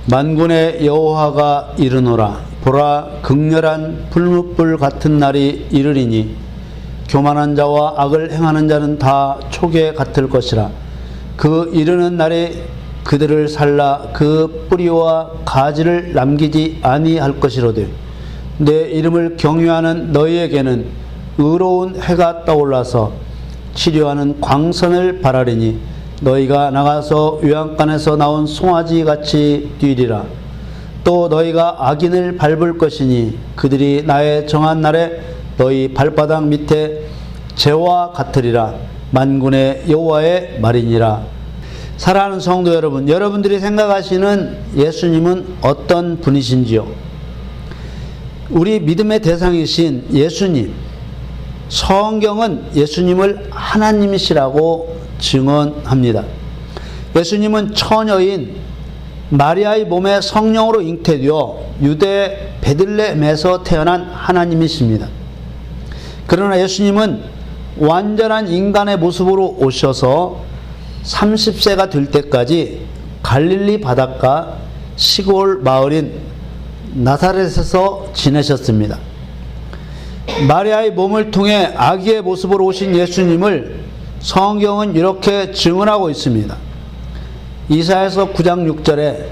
만군의 여호와가 이르노라. 보라, 극렬한 불뭇불 같은 날이 이르리니 교만한 자와 악을 행하는 자는 다 초계 같을 것이라. 그 이르는 날에 그들을 살라 그 뿌리와 가지를 남기지 아니할 것이로되 내 이름을 경유하는 너희에게는 의로운 해가 떠올라서 치료하는 광선을 발하리니 너희가 나가서 외양간에서 나온 송아지 같이 뛰리라. 또 너희가 악인을 밟을 것이니 그들이 나의 정한 날에 너희 발바닥 밑에 재와 같으리라. 만군의 여호와의 말이니라. 사랑하는 성도 여러분, 여러분들이 생각하시는 예수님은 어떤 분이신지요? 우리 믿음의 대상이신 예수님, 성경은 예수님을 하나님이시라고 증언합니다. 예수님은 처녀인 마리아의 몸에 성령으로 잉태되어 유대 베들레헴에서 태어난 하나님이십니다. 그러나 예수님은 완전한 인간의 모습으로 오셔서 30세가 될 때까지 갈릴리 바닷가 시골 마을인 나사렛에서 지내셨습니다. 마리아의 몸을 통해 아기의 모습으로 오신 예수님을 성경은 이렇게 증언하고 있습니다. 이사야서 9장 6절에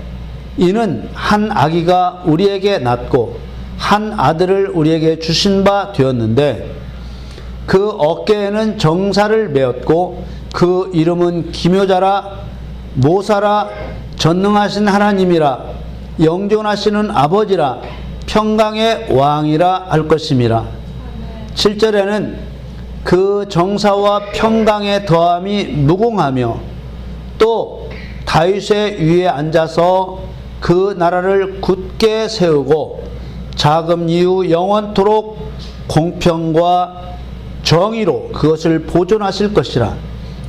이는 한 아기가 우리에게 낳고 한 아들을 우리에게 주신 바 되었는데 그 어깨에는 정사를 메었고 그 이름은 기묘자라 모사라 전능하신 하나님이라 영존하시는 아버지라 평강의 왕이라 할 것임이라. 7절에는 그 정사와 평강의 더함이 무궁하며 또 다윗의 위에 앉아서 그 나라를 굳게 세우고 자금 이후 영원토록 공평과 정의로 그것을 보존하실 것이라.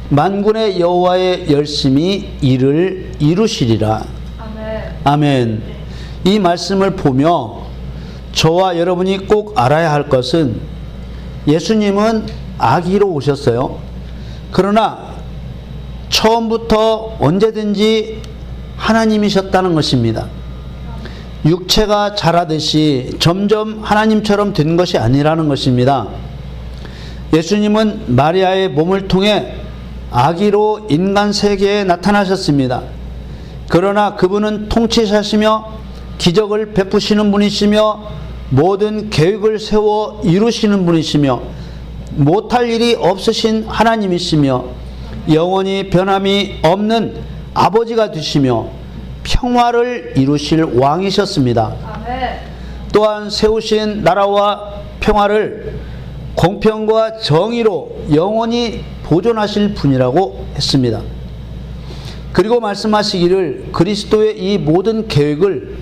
만군의 여호와의 열심히 이를 이루시리라. 아멘. 아멘. 이 말씀을 보며 저와 여러분이 꼭 알아야 할 것은 예수님은 아기로 오셨어요. 그러나 처음부터 언제든지 하나님이셨다는 것입니다. 육체가 자라듯이 점점 하나님처럼 된 것이 아니라는 것입니다. 예수님은 마리아의 몸을 통해 아기로 인간 세계에 나타나셨습니다. 그러나 그분은 통치자시며 기적을 베푸시는 분이시며 모든 계획을 세워 이루시는 분이시며 못할 일이 없으신 하나님이시며 영원히 변함이 없는 아버지가 되시며 평화를 이루실 왕이셨습니다. 또한 세우신 나라와 평화를 공평과 정의로 영원히 보존하실 분이라고 했습니다. 그리고 말씀하시기를 그리스도의 이 모든 계획을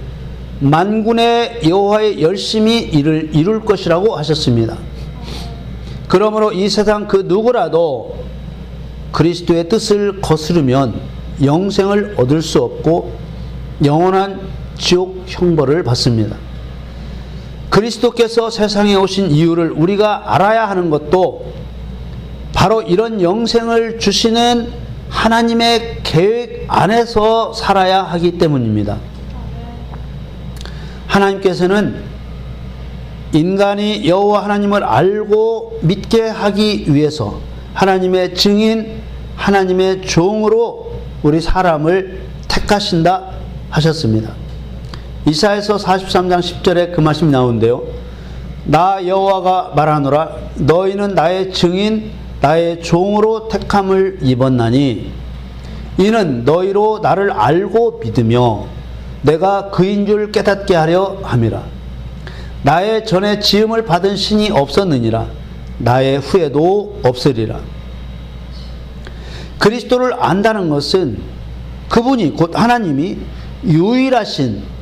만군의 여호와의 열심히 이룰 것이라고 하셨습니다. 그러므로 이 세상 그 누구라도 그리스도의 뜻을 거스르면 영생을 얻을 수 없고 영원한 지옥 형벌을 받습니다. 그리스도께서 세상에 오신 이유를 우리가 알아야 하는 것도 바로 이런 영생을 주시는 하나님의 계획 안에서 살아야 하기 때문입니다. 하나님께서는 인간이 여호와 하나님을 알고 믿게 하기 위해서 하나님의 증인, 하나님의 종으로 우리 사람을 택하신다 하셨습니다. 이사야서 43장 10절에 그 말씀이 나오는데요. 나 여호와가 말하노라 너희는 나의 증인 나의 종으로 택함을 입었나니 이는 너희로 나를 알고 믿으며 내가 그인 줄 깨닫게 하려 함이라. 나의 전에 지음을 받은 신이 없었느니라. 나의 후에도 없으리라. 그리스도를 안다는 것은 그분이 곧 하나님이 유일하신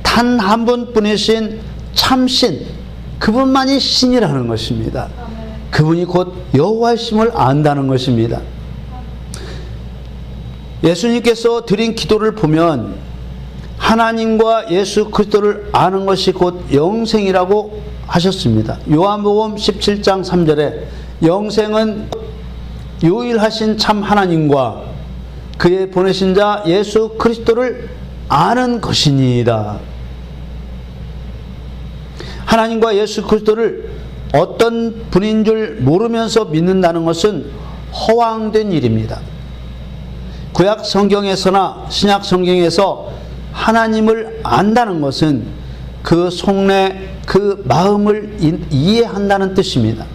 단 한 분뿐이신 참신 그분만이 신이라는 것입니다. 그분이 곧 여호와이심을 안다는 것입니다. 예수님께서 드린 기도를 보면 하나님과 예수 그리스도를 아는 것이 곧 영생이라고 하셨습니다. 요한복음 17장 3절에 영생은 유일하신 참 하나님과 그의 보내신 자 예수 그리스도를 아는 것이니이다. 하나님과 예수 그리스도를 어떤 분인 줄 모르면서 믿는다는 것은 허황된 일입니다. 구약 성경에서나 신약 성경에서 하나님을 안다는 것은 그 속내, 그 마음을 이해한다는 뜻입니다.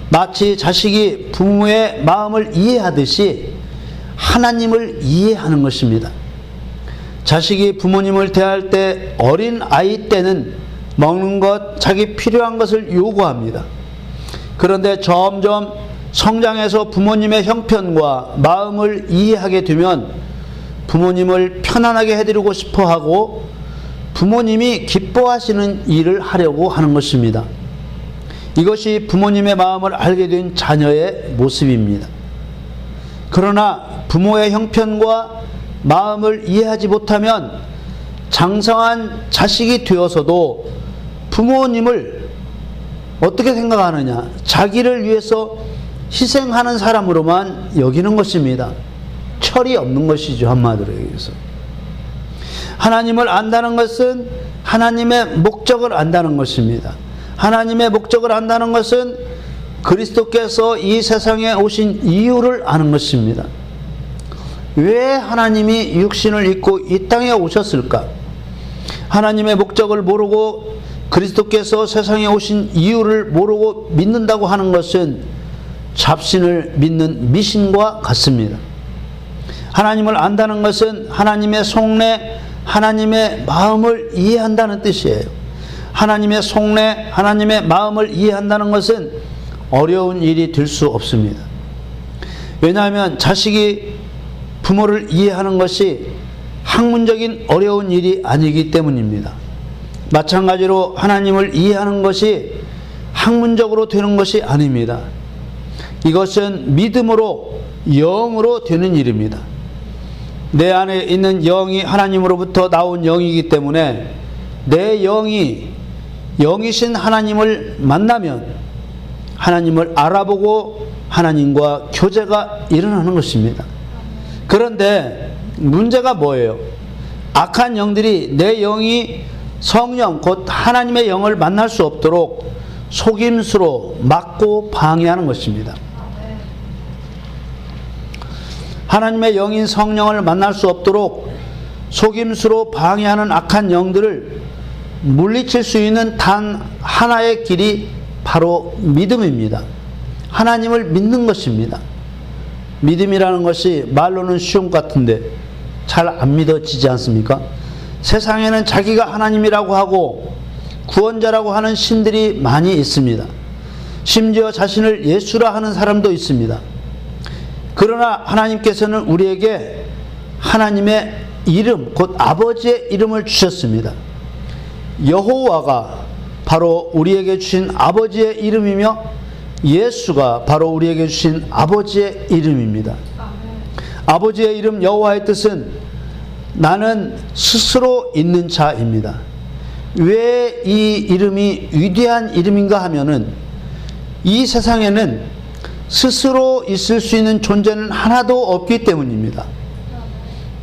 마치 자식이 부모의 마음을 이해하듯이 하나님을 이해하는 것입니다. 자식이 부모님을 대할 때 어린 아이 때는 먹는 것, 자기 필요한 것을 요구합니다. 그런데 점점 성장해서 부모님의 형편과 마음을 이해하게 되면 부모님을 편안하게 해드리고 싶어 하고 부모님이 기뻐하시는 일을 하려고 하는 것입니다. 이것이 부모님의 마음을 알게 된 자녀의 모습입니다. 그러나 부모의 형편과 마음을 이해하지 못하면 장성한 자식이 되어서도 부모님을 어떻게 생각하느냐? 자기를 위해서 희생하는 사람으로만 여기는 것입니다. 철이 없는 것이죠, 한마디로 얘기해서. 하나님을 안다는 것은 하나님의 목적을 안다는 것입니다. 하나님의 목적을 안다는 것은 그리스도께서 이 세상에 오신 이유를 아는 것입니다. 왜 하나님이 육신을 입고 이 땅에 오셨을까? 하나님의 목적을 모르고 그리스도께서 세상에 오신 이유를 모르고 믿는다고 하는 것은 잡신을 믿는 미신과 같습니다. 하나님을 안다는 것은 하나님의 속내, 하나님의 마음을 이해한다는 뜻이에요. 하나님의 속내, 하나님의 마음을 이해한다는 것은 어려운 일이 될 수 없습니다. 왜냐하면 자식이 부모를 이해하는 것이 학문적인 어려운 일이 아니기 때문입니다. 마찬가지로 하나님을 이해하는 것이 학문적으로 되는 것이 아닙니다. 이것은 믿음으로, 영으로 되는 일입니다. 내 안에 있는 영이 하나님으로부터 나온 영이기 때문에 내 영이 영이신 하나님을 만나면 하나님을 알아보고 하나님과 교제가 일어나는 것입니다. 그런데 문제가 뭐예요? 악한 영들이 내 영이 성령 곧 하나님의 영을 만날 수 없도록 속임수로 막고 방해하는 것입니다. 하나님의 영인 성령을 만날 수 없도록 속임수로 방해하는 악한 영들을 물리칠 수 있는 단 하나의 길이 바로 믿음입니다. 하나님을 믿는 것입니다. 믿음이라는 것이 말로는 쉬운 것 같은데 잘 안 믿어지지 않습니까? 세상에는 자기가 하나님이라고 하고 구원자라고 하는 신들이 많이 있습니다. 심지어 자신을 예수라 하는 사람도 있습니다. 그러나 하나님께서는 우리에게 하나님의 이름, 곧 아버지의 이름을 주셨습니다. 여호와가 바로 우리에게 주신 아버지의 이름이며 예수가 바로 우리에게 주신 아버지의 이름입니다. 아버지의 이름 여호와의 뜻은 나는 스스로 있는 자입니다. 왜 이 이름이 위대한 이름인가 하면은 이 세상에는 스스로 있을 수 있는 존재는 하나도 없기 때문입니다.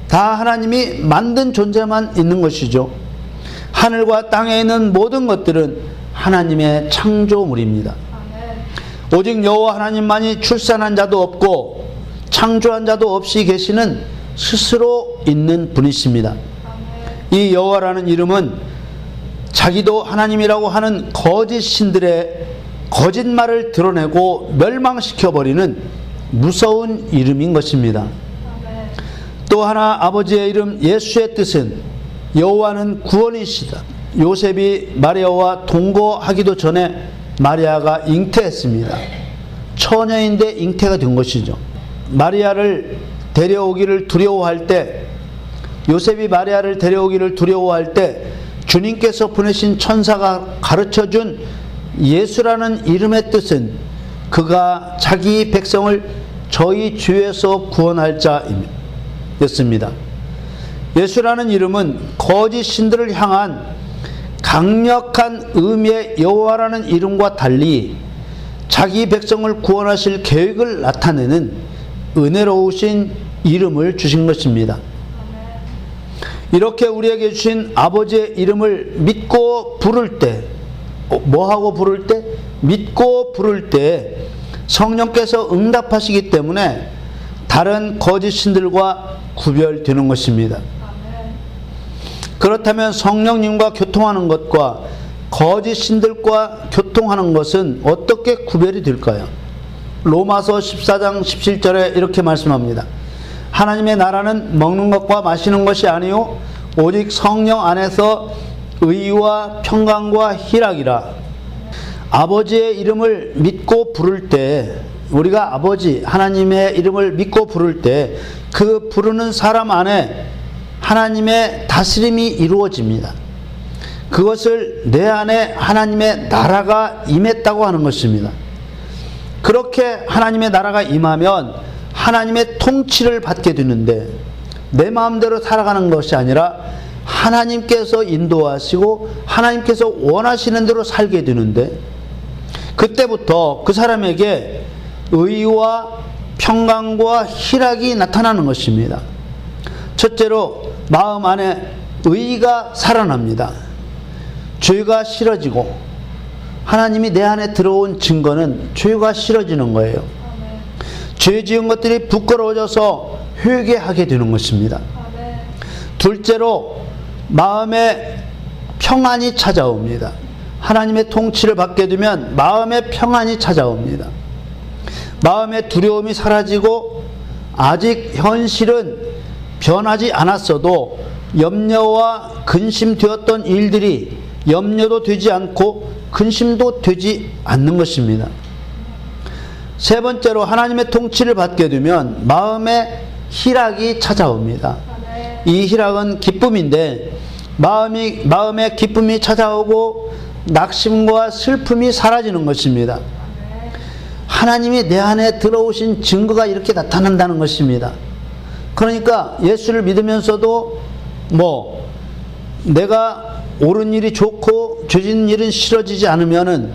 다 하나님이 만든 존재만 있는 것이죠. 하늘과 땅에 있는 모든 것들은 하나님의 창조물입니다. 오직 여호와 하나님만이 출산한 자도 없고 창조한 자도 없이 계시는 스스로 있는 분이십니다. 이 여호와라는 이름은 자기도 하나님이라고 하는 거짓 신들의 거짓말을 드러내고 멸망시켜버리는 무서운 이름인 것입니다. 또 하나 아버지의 이름 예수의 뜻은 여호와는 구원이시다. 요셉이 마리아와 동거하기도 전에 마리아가 잉태했습니다. 처녀인데 잉태가 된 것이죠. 마리아를 데려오기를 두려워할 때, 요셉이 마리아를 데려오기를 두려워할 때 주님께서 보내신 천사가 가르쳐준 예수라는 이름의 뜻은 그가 자기 백성을 저희 죄에서 구원할 자였습니다. 예수라는 이름은 거짓 신들을 향한 강력한 의미의 여호와라는 이름과 달리 자기 백성을 구원하실 계획을 나타내는 은혜로우신 이름을 주신 것입니다. 이렇게 우리에게 주신 아버지의 이름을 믿고 부를 때, 뭐하고 부를 때? 믿고 부를 때 성령께서 응답하시기 때문에 다른 거짓 신들과 구별되는 것입니다. 그렇다면 성령님과 교통하는 것과 거짓 신들과 교통하는 것은 어떻게 구별이 될까요? 로마서 14장 17절에 이렇게 말씀합니다. 하나님의 나라는 먹는 것과 마시는 것이 아니요 오직 성령 안에서 의와 평강과 희락이라. 아버지의 이름을 믿고 부를 때, 우리가 아버지 하나님의 이름을 믿고 부를 때 그 부르는 사람 안에 하나님의 다스림이 이루어집니다. 그것을 내 안에 하나님의 나라가 임했다고 하는 것입니다. 그렇게 하나님의 나라가 임하면 하나님의 통치를 받게 되는데, 내 마음대로 살아가는 것이 아니라 하나님께서 인도하시고 하나님께서 원하시는 대로 살게 되는데, 그때부터 그 사람에게 의와 평강과 희락이 나타나는 것입니다. 첫째로 마음 안에 의가 살아납니다. 죄가 싫어지고, 하나님이 내 안에 들어온 증거는 죄가 싫어지는 거예요. 죄 지은 것들이 부끄러워져서 회개하게 되는 것입니다. 둘째로 마음에 평안이 찾아옵니다. 하나님의 통치를 받게 되면 마음에 평안이 찾아옵니다. 마음의 두려움이 사라지고, 아직 현실은 변하지 않았어도 염려와 근심되었던 일들이 염려도 되지 않고 근심도 되지 않는 것입니다. 세 번째로 하나님의 통치를 받게 되면 마음에 희락이 찾아옵니다. 이 희락은 기쁨인데, 마음에 기쁨이 찾아오고 낙심과 슬픔이 사라지는 것입니다. 하나님이 내 안에 들어오신 증거가 이렇게 나타난다는 것입니다. 그러니까 예수를 믿으면서도 내가 옳은 일이 좋고 죄진 일은 싫어지지 않으면은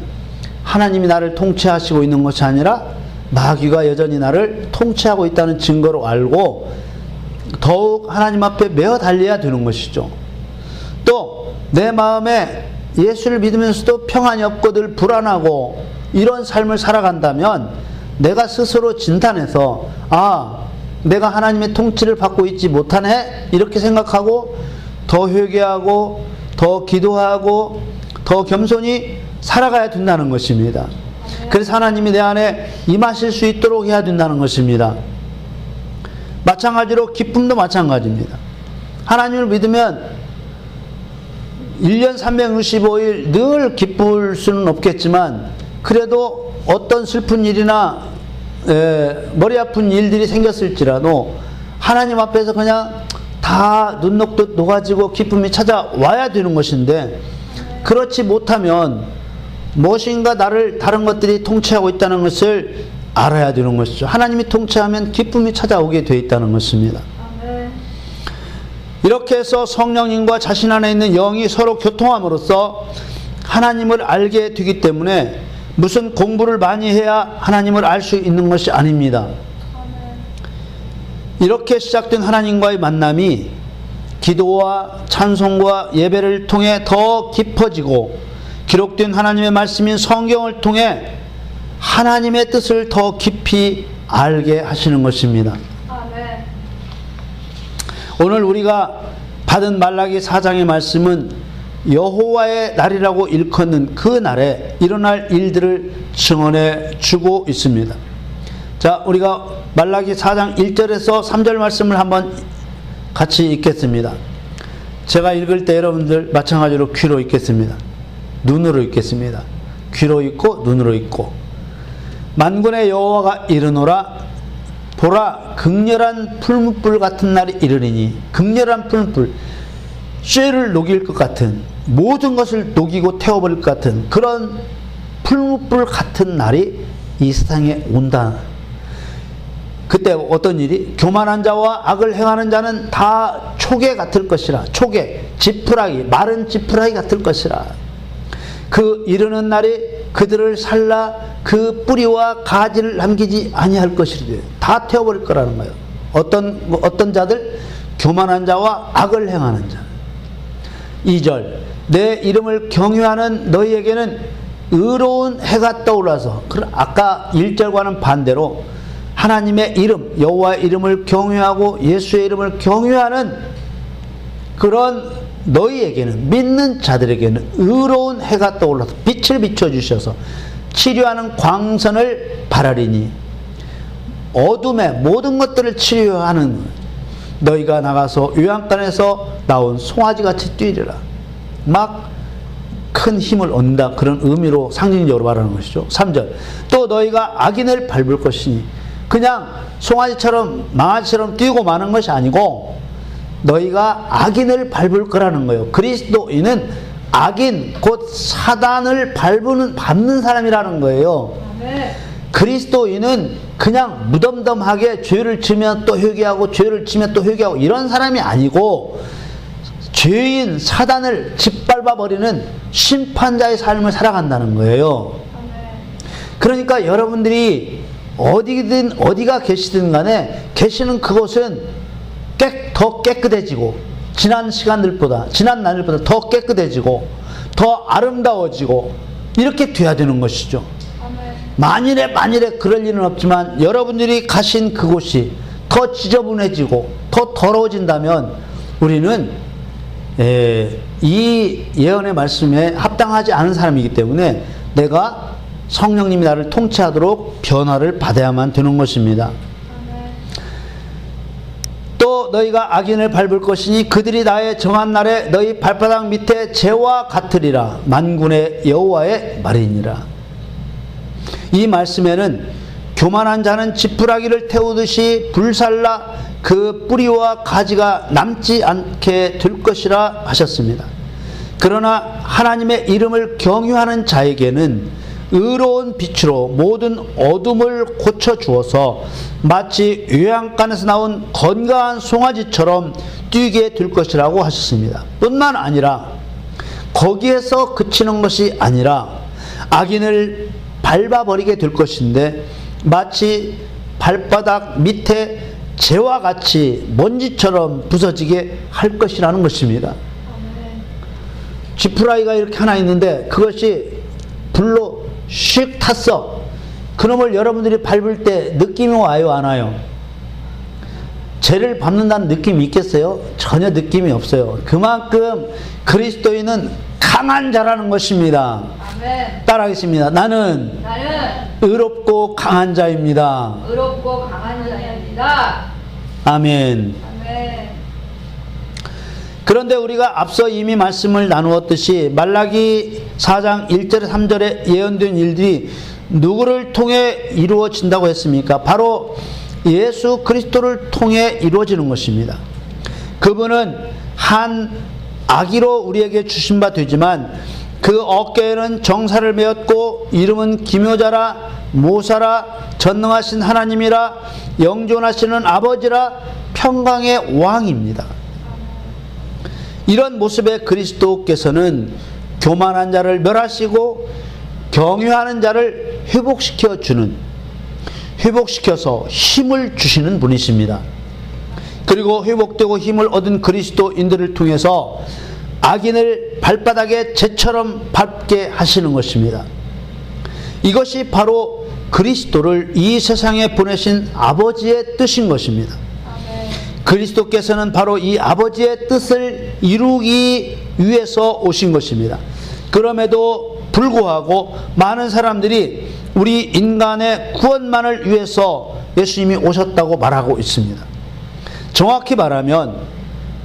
하나님이 나를 통치하시고 있는 것이 아니라 마귀가 여전히 나를 통치하고 있다는 증거로 알고 더욱 하나님 앞에 메어 달려야 되는 것이죠. 또 내 마음에 예수를 믿으면서도 평안이 없고 늘 불안하고 이런 삶을 살아간다면 내가 스스로 진단해서, 내가 하나님의 통치를 받고 있지 못하네, 이렇게 생각하고 더 회개하고 더 기도하고 더 겸손히 살아가야 된다는 것입니다. 그래서 하나님이 내 안에 임하실 수 있도록 해야 된다는 것입니다. 마찬가지로 기쁨도 마찬가지입니다. 하나님을 믿으면 1년 365일 늘 기쁠 수는 없겠지만, 그래도 어떤 슬픈 일이나 머리 아픈 일들이 생겼을지라도 하나님 앞에서 그냥 다 눈 녹듯 녹아지고 기쁨이 찾아와야 되는 것인데, 그렇지 못하면 무엇인가 나를 다른 것들이 통치하고 있다는 것을 알아야 되는 것이죠. 하나님이 통치하면 기쁨이 찾아오게 되어 있다는 것입니다. 이렇게 해서 성령님과 자신 안에 있는 영이 서로 교통함으로써 하나님을 알게 되기 때문에 무슨 공부를 많이 해야 하나님을 알 수 있는 것이 아닙니다. 이렇게 시작된 하나님과의 만남이 기도와 찬송과 예배를 통해 더 깊어지고, 기록된 하나님의 말씀인 성경을 통해 하나님의 뜻을 더 깊이 알게 하시는 것입니다. 오늘 우리가 받은 말라기 4장의 말씀은 여호와의 날이라고 일컫는 그 날에 일어날 일들을 증언해 주고 있습니다. 자, 우리가 말라기 4장 1절에서 3절 말씀을 한번 같이 읽겠습니다. 제가 읽을 때 여러분들 마찬가지로 귀로 읽겠습니다. 눈으로 읽겠습니다. 귀로 읽고 눈으로 읽고. 만군의 여호와가 이르노라, 보라, 극렬한 풀무불 같은 날이 이르리니. 극렬한 풀무불, 쇠를 녹일 것 같은, 모든 것을 녹이고 태워버릴 것 같은 그런 풀무불 같은 날이 이 세상에 온다. 그때 어떤 일이? 교만한 자와 악을 행하는 자는 다 초계 같을 것이라. 초계, 지푸라기, 마른 지푸라기 같을 것이라. 그 이르는 날이 그들을 살라 그 뿌리와 가지를 남기지 아니할 것이라. 다 태워버릴 거라는 거예요. 어떤 자들? 교만한 자와 악을 행하는 자. 2절, 내 이름을 경유하는 너희에게는 의로운 해가 떠올라서, 아까 1절과는 반대로 하나님의 이름, 여호와의 이름을 경유하고 예수의 이름을 경유하는 그런 너희에게는, 믿는 자들에게는 의로운 해가 떠올라서 빛을 비춰주셔서 치료하는 광선을 바라리니, 어둠의 모든 것들을 치료하는 너희가 나가서 요양간에서 나온 송아지같이 뛰리라. 막 큰 힘을 얻는다, 그런 의미로 상징적으로 말하는 것이죠. 3절, 또 너희가 악인을 밟을 것이니, 그냥 송아지처럼 망아지처럼 뛰고 마는 것이 아니고 너희가 악인을 밟을 거라는 거예요. 그리스도인은 악인, 곧 사단을 밟는 사람이라는 거예요. 그리스도인은 그냥 무덤덤하게 죄를 지면 또 회개하고 죄를 지면 또 회개하고 이런 사람이 아니고, 죄인 사단을 짓밟아 버리는 심판자의 삶을 살아간다는 거예요. 그러니까 여러분들이 어디가 계시든 간에 계시는 그곳은 더 깨끗해지고, 지난 날들보다 더 깨끗해지고 더 아름다워지고 이렇게 돼야 되는 것이죠. 만일에 그럴 일은 없지만 여러분들이 가신 그곳이 더 지저분해지고 더 더러워진다면 우리는 이 예언의 말씀에 합당하지 않은 사람이기 때문에 내가 성령님이 나를 통치하도록 변화를 받아야만 되는 것입니다. 또 너희가 악인을 밟을 것이니 그들이 나의 정한 날에 너희 발바닥 밑에 재와 같으리라. 만군의 여호와의 말이니라. 이 말씀에는 교만한 자는 지푸라기를 태우듯이 불살라 그 뿌리와 가지가 남지 않게 될 것이라 하셨습니다. 그러나 하나님의 이름을 경유하는 자에게는 의로운 빛으로 모든 어둠을 고쳐주어서 마치 요양간에서 나온 건강한 송아지처럼 뛰게 될 것이라고 하셨습니다. 뿐만 아니라 거기에서 그치는 것이 아니라 악인을 밟아버리게 될 것인데, 마치 발바닥 밑에 재와 같이 먼지처럼 부서지게 할 것이라는 것입니다. 지푸라기가 이렇게 하나 있는데 그것이 불로 슉 탔어. 그놈을 여러분들이 밟을 때 느낌이 와요, 안 와요? 죄를 밟는다는 느낌이 있겠어요? 전혀 느낌이 없어요. 그만큼 그리스도인은 강한 자라는 것입니다. 아멘. 따라하겠습니다. 나는 의롭고 강한 자입니다. 의롭고 강한 자입니다. 아멘. 아멘. 그런데 우리가 앞서 이미 말씀을 나누었듯이 말라기 4장 1절 3절에 예언된 일들이 누구를 통해 이루어진다고 했습니까? 바로 예수 그리스도를 통해 이루어지는 것입니다. 그분은 한 아기로 우리에게 주신 바 되지만 그 어깨에는 정사를 메었고 이름은 기묘자라, 모사라, 전능하신 하나님이라, 영존하시는 아버지라, 평강의 왕입니다. 이런 모습의 그리스도께서는 교만한 자를 멸하시고 경유하는 자를 회복시켜서 힘을 주시는 분이십니다. 그리고 회복되고 힘을 얻은 그리스도인들을 통해서 악인을 발바닥에 재처럼 밟게 하시는 것입니다. 이것이 바로 그리스도를 이 세상에 보내신 아버지의 뜻인 것입니다. 그리스도께서는 바로 이 아버지의 뜻을 이루기 위해서 오신 것입니다. 그럼에도 불구하고 많은 사람들이 우리 인간의 구원만을 위해서 예수님이 오셨다고 말하고 있습니다. 정확히 말하면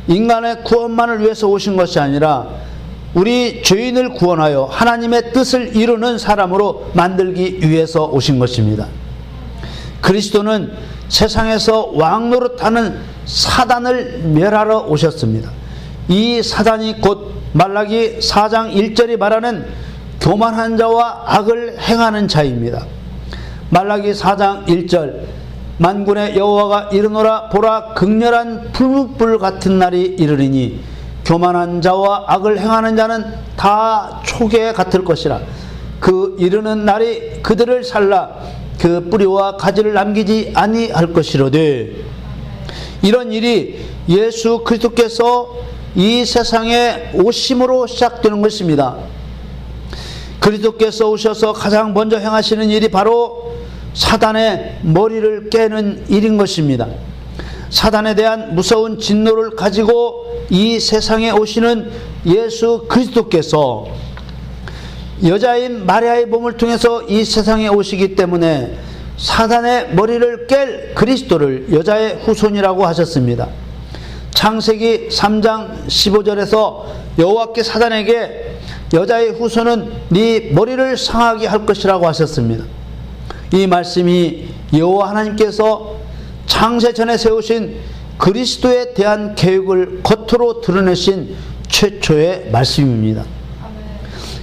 인간의 구원만을 위해서 오신 것이 아니라 우리 죄인을 구원하여 하나님의 뜻을 이루는 사람으로 만들기 위해서 오신 것입니다. 그리스도는 세상에서 왕노릇하는 사단을 멸하러 오셨습니다. 이 사단이 곧 말라기 4장 1절이 말하는 교만한 자와 악을 행하는 자입니다. 말라기 4장 1절, 만군의 여호와가 이르노라, 보라 극렬한 풀무불 같은 날이 이르리니 교만한 자와 악을 행하는 자는 다 초계 같을 것이라. 그 이르는 날이 그들을 살라 그 뿌리와 가지를 남기지 아니할 것이로되. 이런 일이 예수 그리스도께서 이 세상에 오심으로 시작되는 것입니다. 그리스도께서 오셔서 가장 먼저 행하시는 일이 바로 사단의 머리를 깨는 일인 것입니다. 사단에 대한 무서운 진노를 가지고 이 세상에 오시는 예수 그리스도께서 여자인 마리아의 몸을 통해서 이 세상에 오시기 때문에 사단의 머리를 깰 그리스도를 여자의 후손이라고 하셨습니다. 창세기 3장 15절에서 여호와께 사단에게 여자의 후손은 네 머리를 상하게 할 것이라고 하셨습니다. 이 말씀이 여호와 하나님께서 창세 전에 세우신 그리스도에 대한 계획을 겉으로 드러내신 최초의 말씀입니다.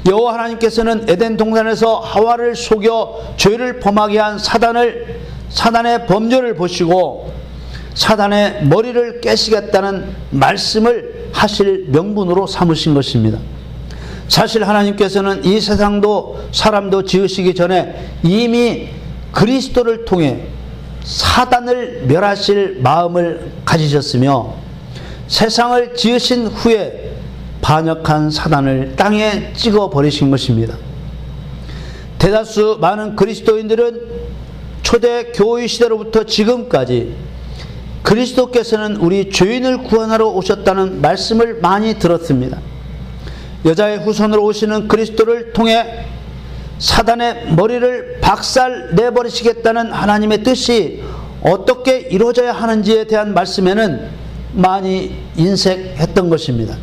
여호와 하나님께서는 에덴 동산에서 하와를 속여 죄를 범하게 한 사단의 범죄를 보시고 사단의 머리를 깨시겠다는 말씀을 하실 명분으로 삼으신 것입니다. 사실 하나님께서는 이 세상도 사람도 지으시기 전에 이미 그리스도를 통해 사단을 멸하실 마음을 가지셨으며 세상을 지으신 후에 반역한 사단을 땅에 찍어버리신 것입니다. 대다수 많은 그리스도인들은 초대 교회 시대로부터 지금까지 그리스도께서는 우리 죄인을 구원하러 오셨다는 말씀을 많이 들었습니다. 여자의 후손으로 오시는 그리스도를 통해 사단의 머리를 박살 내버리시겠다는 하나님의 뜻이 어떻게 이루어져야 하는지에 대한 말씀에는 많이 인색했던 것입니다.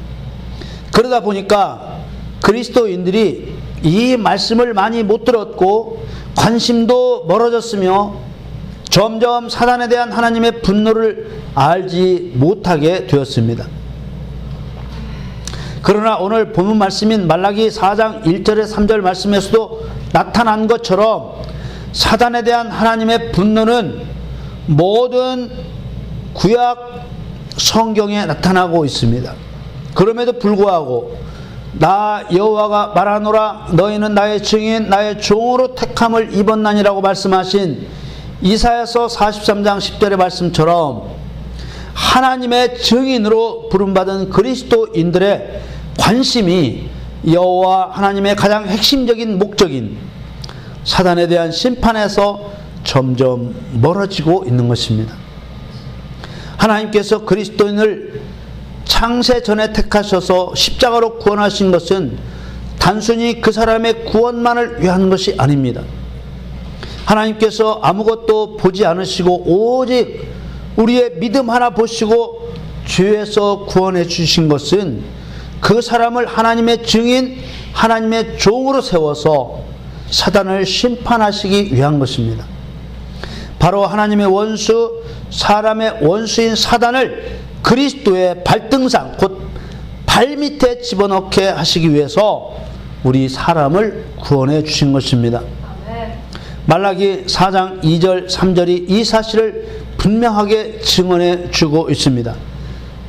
그러다 보니까 그리스도인들이 이 말씀을 많이 못 들었고 관심도 멀어졌으며 점점 사단에 대한 하나님의 분노를 알지 못하게 되었습니다. 그러나 오늘 본문 말씀인 말라기 4장 1절에 3절 말씀에서도 나타난 것처럼 사단에 대한 하나님의 분노는 모든 구약 성경에 나타나고 있습니다. 그럼에도 불구하고 나 여호와가 말하노라 너희는 나의 증인 나의 종으로 택함을 입었나니라고 말씀하신 이사야서 43장 10절의 말씀처럼 하나님의 증인으로 부름받은 그리스도인들의 관심이 여호와 하나님의 가장 핵심적인 목적인 사단에 대한 심판에서 점점 멀어지고 있는 것입니다. 하나님께서 그리스도인을 창세 전에 택하셔서 십자가로 구원하신 것은 단순히 그 사람의 구원만을 위한 것이 아닙니다. 하나님께서 아무것도 보지 않으시고 오직 우리의 믿음 하나 보시고 죄에서 구원해 주신 것은 그 사람을 하나님의 증인, 하나님의 종으로 세워서 사단을 심판하시기 위한 것입니다. 바로 하나님의 원수, 사람의 원수인 사단을 그리스도의 발등상, 곧 발밑에 집어넣게 하시기 위해서 우리 사람을 구원해 주신 것입니다. 말라기 4장 2절 3절이 이 사실을 분명하게 증언해 주고 있습니다.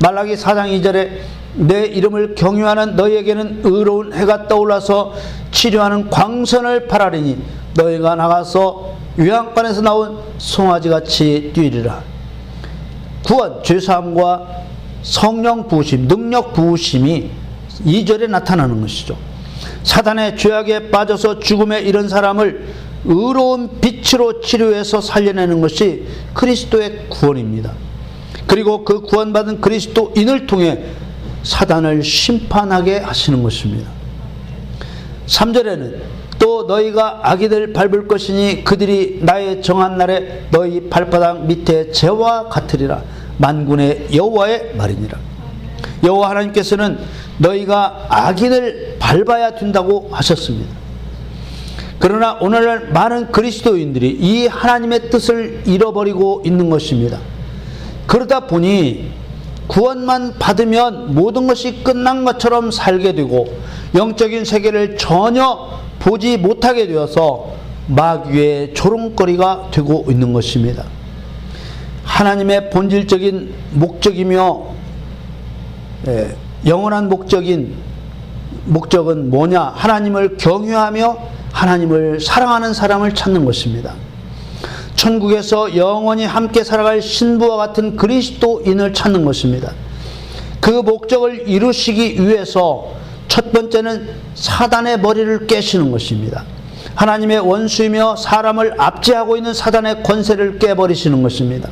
말라기 4장 2절에 내 이름을 경유하는 너희에게는 의로운 해가 떠올라서 치료하는 광선을 바라리니 너희가 나가서 요양반에서 나온 송아지같이 뛰리라. 구원, 죄사함과 성령 부으심, 능력 부으심이 2절에 나타나는 것이죠. 사단의 죄악에 빠져서 죽음에 이른 사람을 의로운 빛으로 치료해서 살려내는 것이 그리스도의 구원입니다. 그리고 그 구원받은 그리스도인을 통해 사단을 심판하게 하시는 것입니다. 3절에는 또 너희가 아기들 밟을 것이니 그들이 나의 정한 날에 너희 발바닥 밑에 재와 같으리라. 만군의 여호와의 말이니라. 여호와 하나님께서는 너희가 아기를 밟아야 된다고 하셨습니다. 그러나 오늘날 많은 그리스도인들이 이 하나님의 뜻을 잃어버리고 있는 것입니다. 그러다 보니 구원만 받으면 모든 것이 끝난 것처럼 살게 되고 영적인 세계를 전혀 보지 못하게 되어서 마귀의 조롱거리가 되고 있는 것입니다. 하나님의 본질적인 목적이며 영원한 목적은 뭐냐? 하나님을 경외하며 하나님을 사랑하는 사람을 찾는 것입니다. 천국에서 영원히 함께 살아갈 신부와 같은 그리스도인을 찾는 것입니다. 그 목적을 이루시기 위해서 첫 번째는 사단의 머리를 깨시는 것입니다. 하나님의 원수이며 사람을 압제하고 있는 사단의 권세를 깨버리시는 것입니다.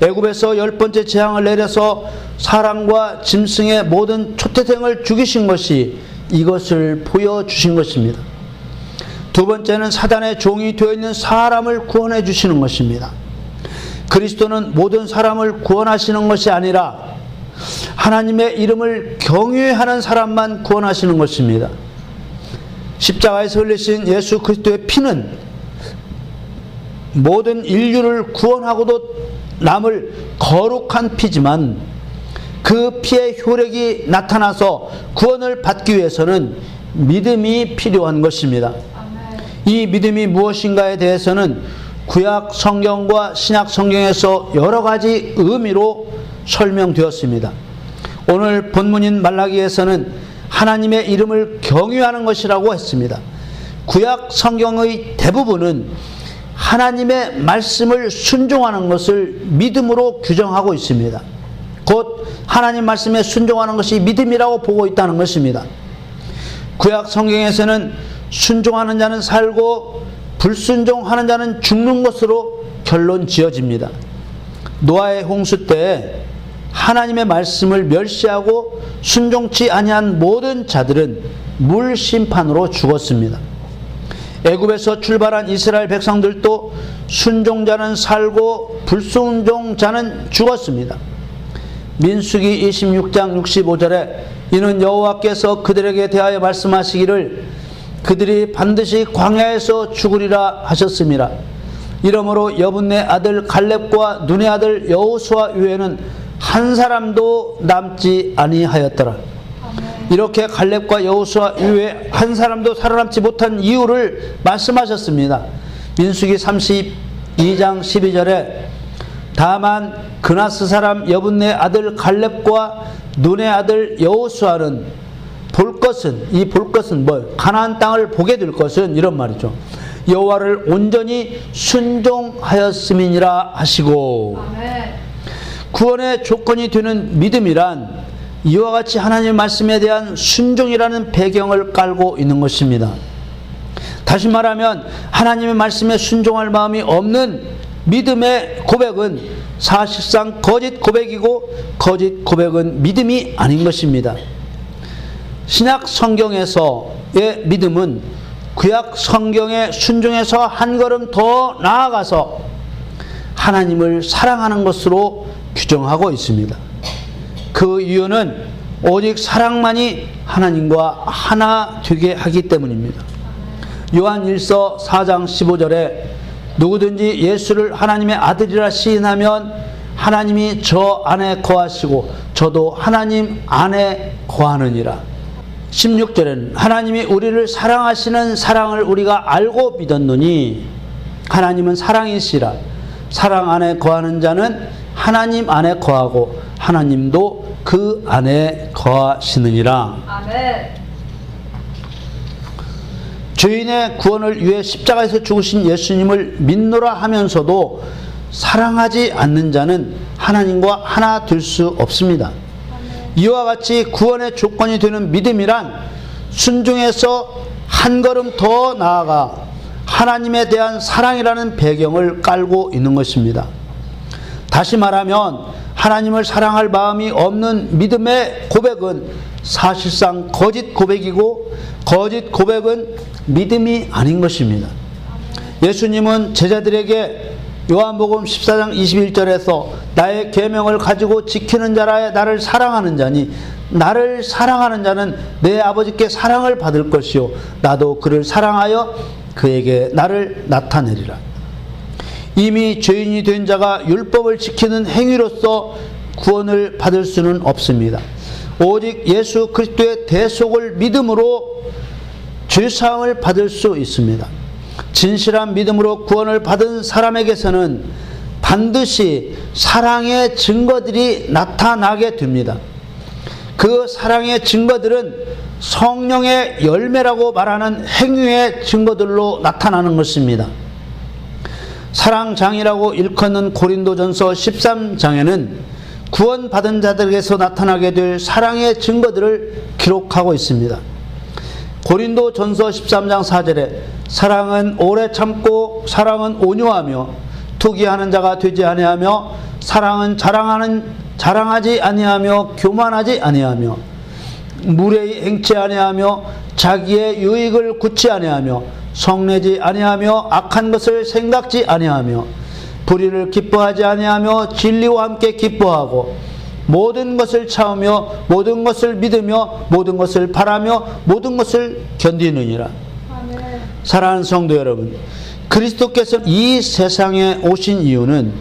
애굽에서 10번째 재앙을 내려서 사람과 짐승의 모든 초태생을 죽이신 것이 이것을 보여주신 것입니다. 두 번째는 사단의 종이 되어 있는 사람을 구원해 주시는 것입니다. 그리스도는 모든 사람을 구원하시는 것이 아니라 하나님의 이름을 경외하는 사람만 구원하시는 것입니다. 십자가에서 흘리신 예수 그리스도의 피는 모든 인류를 구원하고도 남을 거룩한 피지만 그 피의 효력이 나타나서 구원을 받기 위해서는 믿음이 필요한 것입니다. 이 믿음이 무엇인가에 대해서는 구약 성경과 신약 성경에서 여러 가지 의미로 설명되었습니다. 오늘 본문인 말라기에서는 하나님의 이름을 경외하는 것이라고 했습니다. 구약 성경의 대부분은 하나님의 말씀을 순종하는 것을 믿음으로 규정하고 있습니다. 곧 하나님 말씀에 순종하는 것이 믿음이라고 보고 있다는 것입니다. 구약 성경에서는 순종하는 자는 살고 불순종하는 자는 죽는 것으로 결론 지어집니다. 노아의 홍수 때 하나님의 말씀을 멸시하고 순종치 아니한 모든 자들은 물 심판으로 죽었습니다. 애굽에서 출발한 이스라엘 백성들도 순종자는 살고 불순종자는 죽었습니다. 민수기 26장 65절에 이는 여호와께서 그들에게 대하여 말씀하시기를 그들이 반드시 광야에서 죽으리라 하셨습니다. 이러므로 여분네 아들 갈렙과 눈의 아들 여호수아 외에는 한 사람도 남지 아니하였더라. 이렇게 갈렙과 여호수아 이외에 한 사람도 살아남지 못한 이유를 말씀하셨습니다. 민수기 32장 12절에 다만 그나스 사람 여분네 아들 갈렙과 눈의 아들 여호수아는 볼 것은, 이 볼 것은 뭘? 가나안 땅을 보게 될 것은 이런 말이죠. 여호와를 온전히 순종하였음이니라 하시고. 아멘. 구원의 조건이 되는 믿음이란 이와 같이 하나님의 말씀에 대한 순종이라는 배경을 깔고 있는 것입니다. 다시 말하면 하나님의 말씀에 순종할 마음이 없는 믿음의 고백은 사실상 거짓 고백이고 거짓 고백은 믿음이 아닌 것입니다. 신약 성경에서의 믿음은 구약 성경의 순종에서 한 걸음 더 나아가서 하나님을 사랑하는 것으로 규정하고 있습니다. 그 이유는 오직 사랑만이 하나님과 하나 되게 하기 때문입니다. 요한 1서 4장 15절에 누구든지 예수를 하나님의 아들이라 시인하면 하나님이 저 안에 거하시고 저도 하나님 안에 거하느니라. 16절에는 하나님이 우리를 사랑하시는 사랑을 우리가 알고 믿었노니 하나님은 사랑이시라. 사랑 안에 거하는 자는 하나님 안에 거하고 하나님도 그 안에 거하시느니라. 아멘. 죄인의 구원을 위해 십자가에서 죽으신 예수님을 믿노라 하면서도 사랑하지 않는 자는 하나님과 하나 될 수 없습니다. 이와 같이 구원의 조건이 되는 믿음이란 순종해서 한 걸음 더 나아가 하나님에 대한 사랑이라는 배경을 깔고 있는 것입니다. 다시 말하면 하나님을 사랑할 마음이 없는 믿음의 고백은 사실상 거짓 고백이고 거짓 고백은 믿음이 아닌 것입니다. 예수님은 제자들에게 요한복음 14장 21절에서 나의 계명을 가지고 지키는 자라 나를 사랑하는 자니 나를 사랑하는 자는 내 아버지께 사랑을 받을 것이요 나도 그를 사랑하여 그에게 나를 나타내리라. 이미 죄인이 된 자가 율법을 지키는 행위로서 구원을 받을 수는 없습니다. 오직 예수 그리스도의 대속을 믿음으로 죄사함을 받을 수 있습니다. 진실한 믿음으로 구원을 받은 사람에게서는 반드시 사랑의 증거들이 나타나게 됩니다. 그 사랑의 증거들은 성령의 열매라고 말하는 행위의 증거들로 나타나는 것입니다. 사랑장이라고 일컫는 고린도전서 13장에는 구원받은 자들에게서 나타나게 될 사랑의 증거들을 기록하고 있습니다. 고린도전서 13장 4절에 사랑은 오래 참고 사랑은 온유하며 투기하는 자가 되지 아니하며 사랑은 자랑하지 아니하며 교만하지 아니하며 무례히 행치 아니하며 자기의 유익을 굳지 아니하며 성내지 아니하며 악한 것을 생각지 아니하며 불의를 기뻐하지 아니하며 진리와 함께 기뻐하고 모든 것을 참으며 모든 것을 믿으며 모든 것을 바라며 모든 것을 견디느니라. 아멘. 사랑하는 성도 여러분, 그리스도께서 이 세상에 오신 이유는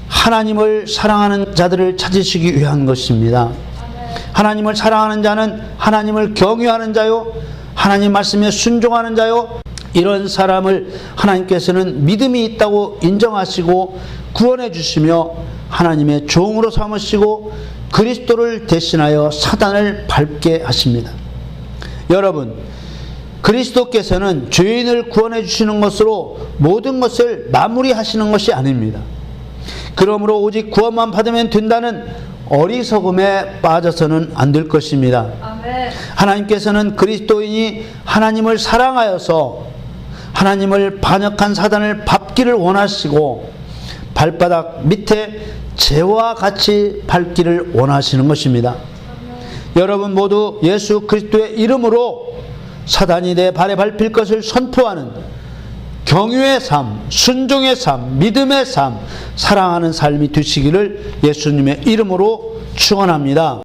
하나님을 사랑하는 자들을 찾으시기 위한 것입니다. 하나님을 사랑하는 자는 하나님을 경외하는 자요, 하나님 말씀에 순종하는 자요, 이런 사람을 하나님께서는 믿음이 있다고 인정하시고 구원해 주시며 하나님의 종으로 삼으시고 그리스도를 대신하여 사단을 밟게 하십니다. 여러분, 그리스도께서는 죄인을 구원해 주시는 것으로 모든 것을 마무리하시는 것이 아닙니다. 그러므로 오직 구원만 받으면 된다는 어리석음에 빠져서는 안 될 것입니다. 아멘. 하나님께서는 그리스도인이 하나님을 사랑하여서 하나님을 반역한 사단을 밟기를 원하시고 발바닥 밑에 재와 같이 밟기를 원하시는 것입니다. 여러분 모두 예수 그리스도의 이름으로 사단이 내 발에 밟힐 것을 선포하는 경유의 삶, 순종의 삶, 믿음의 삶, 사랑하는 삶이 되시기를 예수님의 이름으로 축원합니다.